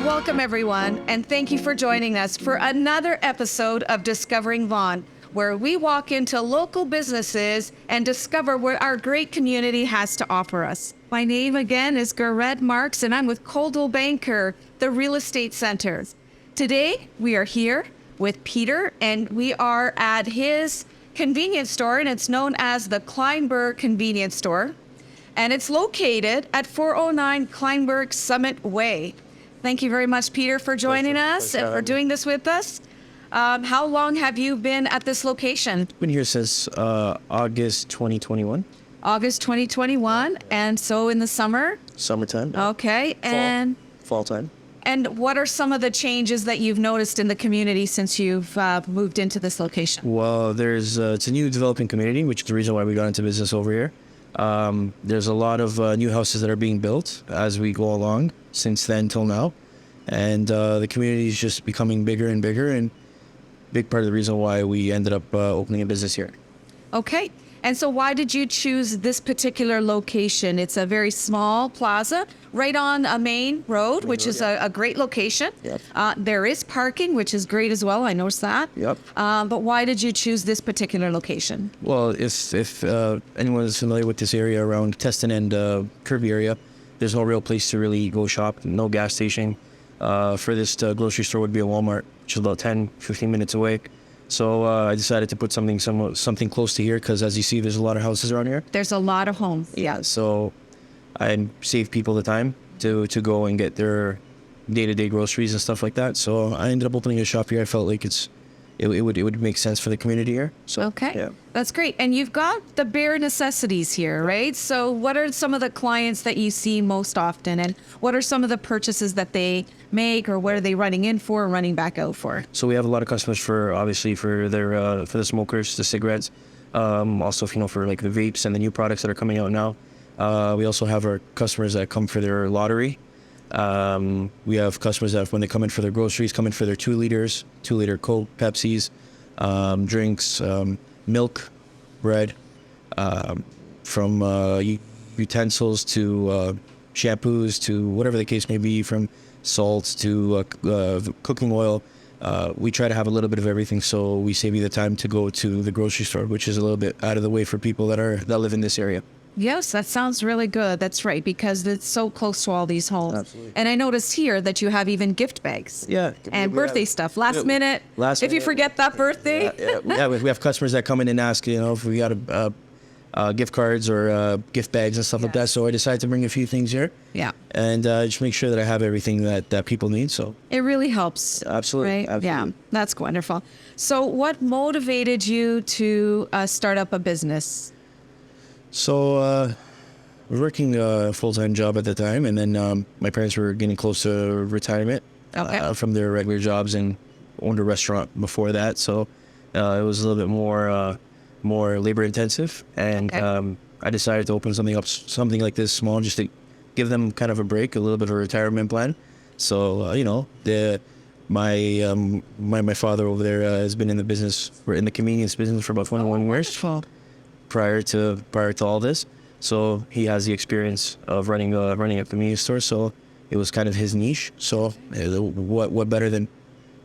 Welcome, everyone, and thank you for joining us for another episode of Discovering Vaughan, where we walk into local businesses and discover what our great community has to offer us. My name again is Gorette Marques, and I'm with Coldwell Banker, the Real Estate Center. Today, we are here with Peter, and we are at his convenience store, and it's known as the Kleinburg Convenience Store, and it's located at 409 Kleinburg Summit Way. Thank you very much, Peter, for joining us and for doing this with us. How long have you been at this location? Been here since August 2021. August 2021, and so in the summer? Summertime. Okay, and Fall time. And what are some of the changes that you've noticed in the community since you've moved into this location? Well, it's a new developing community, which is the reason why we got into business over here. There's a lot of new houses that are being built as we go along since then till now. And the community is just becoming bigger and bigger, and big part of the reason why we ended up opening a business here. Okay. And so why did you choose this particular location? It's a very small plaza right on a main road, which is a great location. Yep. There is parking, which is great as well. I noticed that. Yep. But why did you choose this particular location? Well, if anyone is familiar with this area around Teston and Kirby area, there's no real place to really go shop, no gas station. Furthest grocery store would be a Walmart, which is about 10-15 minutes away. So I decided to put something close to here because, as you see, there's a lot of houses around here. There's a lot of homes. Yeah. So I save people the time to go and get their day-to-day groceries and stuff like that. So I ended up opening a shop here. I felt like it would make sense for the community here. So okay, yeah. That's great. And you've got the bare necessities here, right? So what are some of the clients that you see most often, and what are some of the purchases that they make, or what are they running in for or running back out for? So we have a lot of customers for their for the smokers, the cigarettes, also for like the vapes and the new products that are coming out now. We also have our customers that come for their lottery. We have customers that, when they come in for their groceries, come in for their 2-liter Coke, Pepsis, drinks, milk, bread, from utensils to shampoos to whatever the case may be, from salts to cooking oil. We try to have a little bit of everything, so we save you the time to go to the grocery store, which is a little bit out of the way for people that live in this area. Yes, that sounds really good. That's right, because it's so close to all these homes. Absolutely. And I noticed here that you have even gift bags. Yeah. And birthday stuff. Last minute. Last if you minute. forget that birthday. Yeah, we have customers that come in and ask, if we got gift cards or gift bags and stuff like that. So I decided to bring a few things here. Yeah. And just make sure that I have everything that people need. So it really helps. Absolutely. Right? Absolutely. Yeah, that's wonderful. So what motivated you to start up a business? So I was working a full-time job at the time, and then my parents were getting close to retirement from their regular jobs, and owned a restaurant before that. So it was a little bit more labor-intensive, and I decided to open something like this small, just to give them kind of a break, a little bit of a retirement plan. So my father over there has been in the convenience business for about 21 years. Prior to all this, so he has the experience of running a convenience store. So it was kind of his niche. So what better than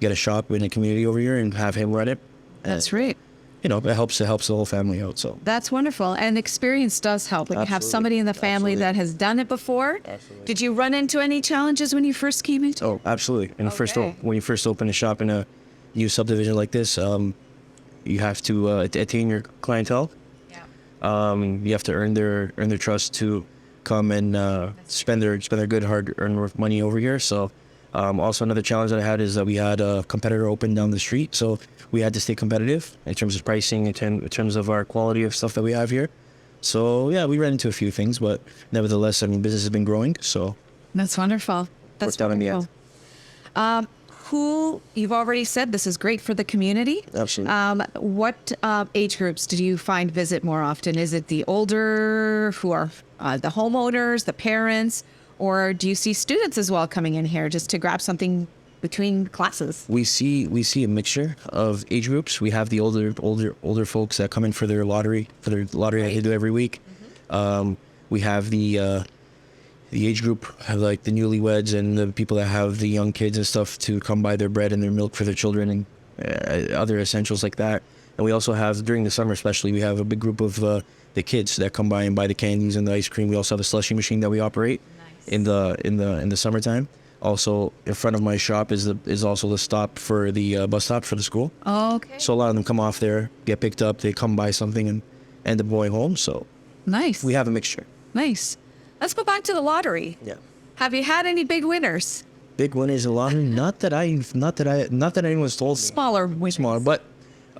get a shop in a community over here and have him run it? That's right. It helps the whole family out. So that's wonderful, and experience does help. When you have somebody in the family that has done it before. Absolutely. Did you run into any challenges when you first came into? Oh, absolutely. And when you first open a shop in a new subdivision like this, you have to attain your clientele. You have to earn their trust to come and spend their good hard-earned money over here. So also another challenge that I had is that we had a competitor open down the street, so we had to stay competitive in terms of pricing, in terms of our quality of stuff that we have here. So yeah, we ran into a few things, but nevertheless, business has been growing. So that's wonderful. That's worked out in the end. Who, you've already said this is great for the community. Absolutely. What age groups do you find visit more often? Is it the older who are the homeowners, the parents, or do you see students as well coming in here just to grab something between classes? We see a mixture of age groups. We have the older folks that come in for their lottery that they do every week. We have the the age group, have like the newlyweds and the people that have the young kids and stuff to come buy their bread and their milk for their children and other essentials like that. And we also have, during the summer especially, we have a big group of the kids that come by and buy the candies and the ice cream. We also have a slushie machine that we operate in the summertime. Also, in front of my shop is also the stop for the bus stop for the school. Oh, okay. So a lot of them come off there, get picked up, they come buy something and end up going home. So Nice. we have a mixture. Nice. Let's go back to the lottery. Yeah. Have you had any big winners? Big winners a lot. Not that anyone's told me. Smaller winners. Smaller, but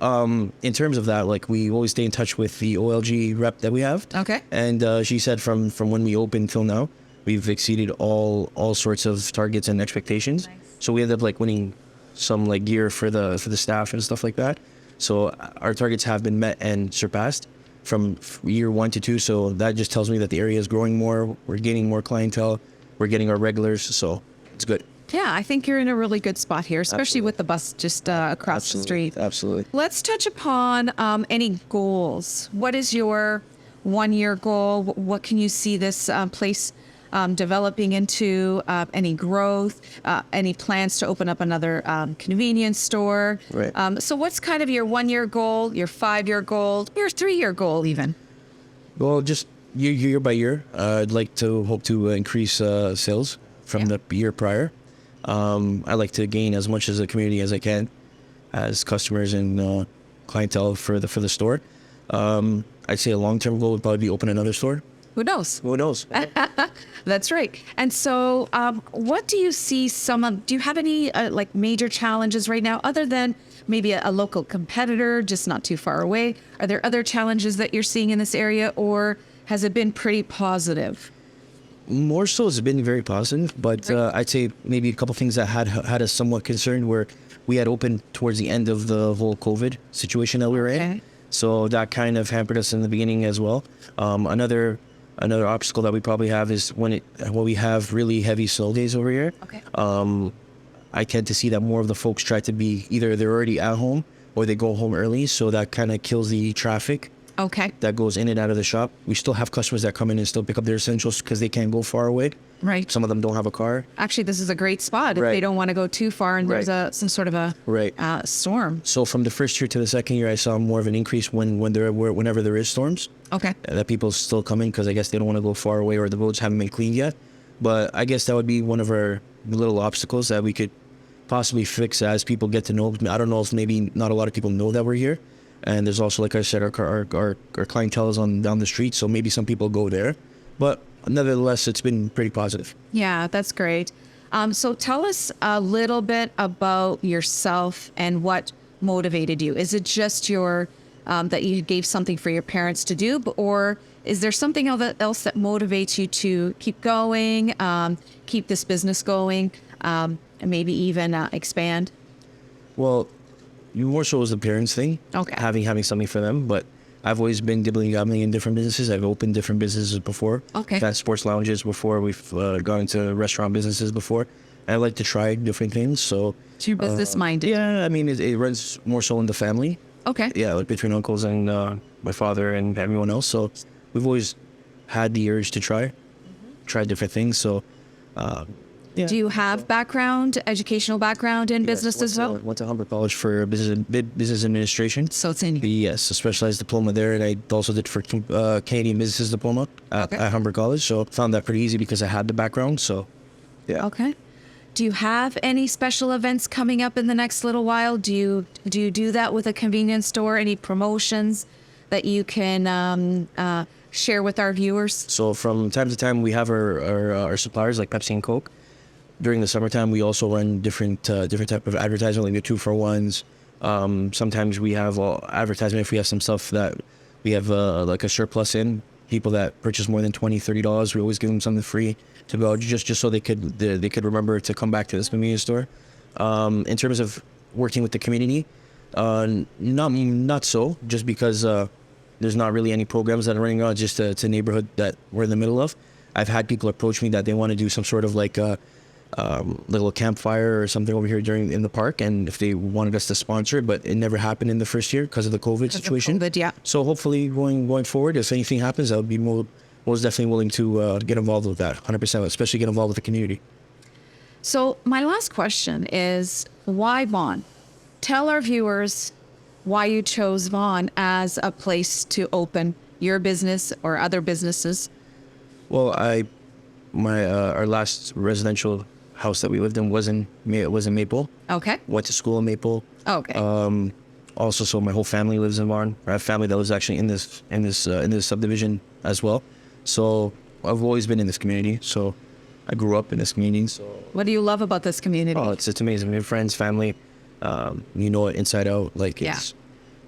in terms of that, like we always stay in touch with the OLG rep that we have. Okay. And she said from when we opened till now, we've exceeded all sorts of targets and expectations. Nice. So we ended up like winning some like gear for the staff and stuff like that. So our targets have been met and surpassed from year 1 to 2. So that just tells me that the area is growing more. We're gaining more clientele. We're getting our regulars. So it's good. Yeah, I think you're in a really good spot here, especially Absolutely. with the bus just across the street. Absolutely. Let's touch upon any goals. What is your 1-year goal? What can you see this place developing into? Any growth? Any plans to open up another convenience store? Right. So what's kind of your 1-year goal, your 5-year goal, your 3-year goal even? Well, just year by year, I'd like to hope to increase sales from the year prior. I like to gain as much as a community as I can, as customers and clientele for the store. I'd say a long-term goal would probably be open another store. Who knows? Who knows? That's right. And so, what do you see? Do you have any like major challenges right now, other than maybe a local competitor just not too far away? Are there other challenges that you're seeing in this area, or has it been pretty positive? More so, it's been very positive, but I'd say maybe a couple things that had us somewhat concerned were we had opened towards the end of the whole COVID situation that we were in. So that kind of hampered us in the beginning as well. Another obstacle that we probably have is when we have really heavy snow days over here. Okay. I tend to see that more of the folks try to be either they're already at home or they go home early, so that kind of kills the traffic Okay. that goes in and out of the shop. We still have customers that come in and still pick up their essentials because they can't go far away. Right. Some of them don't have a car. Actually, this is a great spot if Right. they don't want to go too far and there's some sort of a Right. storm. So from the first year to the second year, I saw more of an increase whenever there is storms. Okay. That people still come in because I guess they don't want to go far away or the roads haven't been cleaned yet. But I guess that would be one of our little obstacles that we could possibly fix as people get to know. I don't know if maybe not a lot of people know that we're here. And there's also, like I said, our clientele is down the street, so maybe some people go there. But nevertheless, it's been pretty positive. Yeah, that's great. So tell us a little bit about yourself and what motivated you. Is it just that you gave something for your parents to do, or is there something else that motivates you to keep going, keep this business going, and maybe even expand? Well, more so as the parents thing. Okay. Having something for them, but I've always been dibbling-dabbling in different businesses. I've opened different businesses before. Okay. I've had sports lounges before. We've gone into restaurant businesses before. I like to try different things. So You're business-minded. yeah, I mean, it runs more so in the family. Okay. Yeah, like between uncles and my father and everyone else. So we've always had the urge to try different things. So yeah. Do you have educational background in business as well? Went to Humber College for business administration. So it's in you. Yes, a specialized diploma there, and I also did for Canadian Business Diploma at Humber College. So found that pretty easy because I had the background. So yeah. Okay. Do you have any special events coming up in the next little while? Do you do that with a convenience store? Any promotions that you can share with our viewers? So from time to time, we have our suppliers like Pepsi and Coke. During the summertime, we also run different type of advertising, like the 2-for-1s. Sometimes we have advertisement if we have some stuff that we have like a surplus in. People that purchase more than $20-$30, we always give them something free to go, just so they could remember to come back to this convenience store. In terms of working with the community, not so, just because there's not really any programs that are running around. Just it's a neighborhood that we're in the middle of. I've had people approach me that they want to do some sort of like little campfire or something over here in the park, and if they wanted us to sponsor it, but it never happened in the first year because of the COVID situation. COVID, yeah. So hopefully going forward, if anything happens, I would be more most definitely willing to get involved with that, 100%, especially get involved with the community. So my last question is, why Vaughan? Tell our viewers why you chose Vaughan as a place to open your business or other businesses. Well, our last residential house that we lived in was in Maple. Okay. Went to school in Maple. Okay. Also, so my whole family lives in Vaughan. I have family that lives actually in this subdivision as well. So I've always been in this community. So I grew up in this community. So What do you love about this community? oh, it's amazing. We have friends, family. You know it inside out. Like it's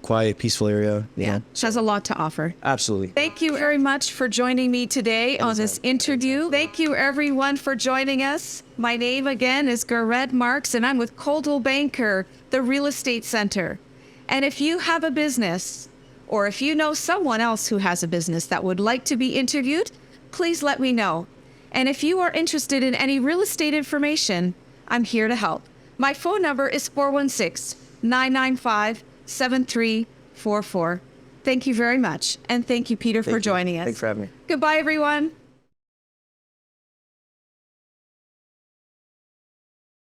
quiet, peaceful area. Yeah. It has a lot to offer. Absolutely. Thank you very much for joining me today on this interview. Thank you everyone for joining us. My name again is Gorette Marques, and I'm with Coldwell Banker, the Real Estate Center. And if you have a business, or if you know someone else who has a business that would like to be interviewed, please let me know. And if you are interested in any real estate information, I'm here to help. My phone number is 416-995-7344. Thank you very much. And thank you, Peter, for joining us. Thanks for having me. Goodbye, everyone.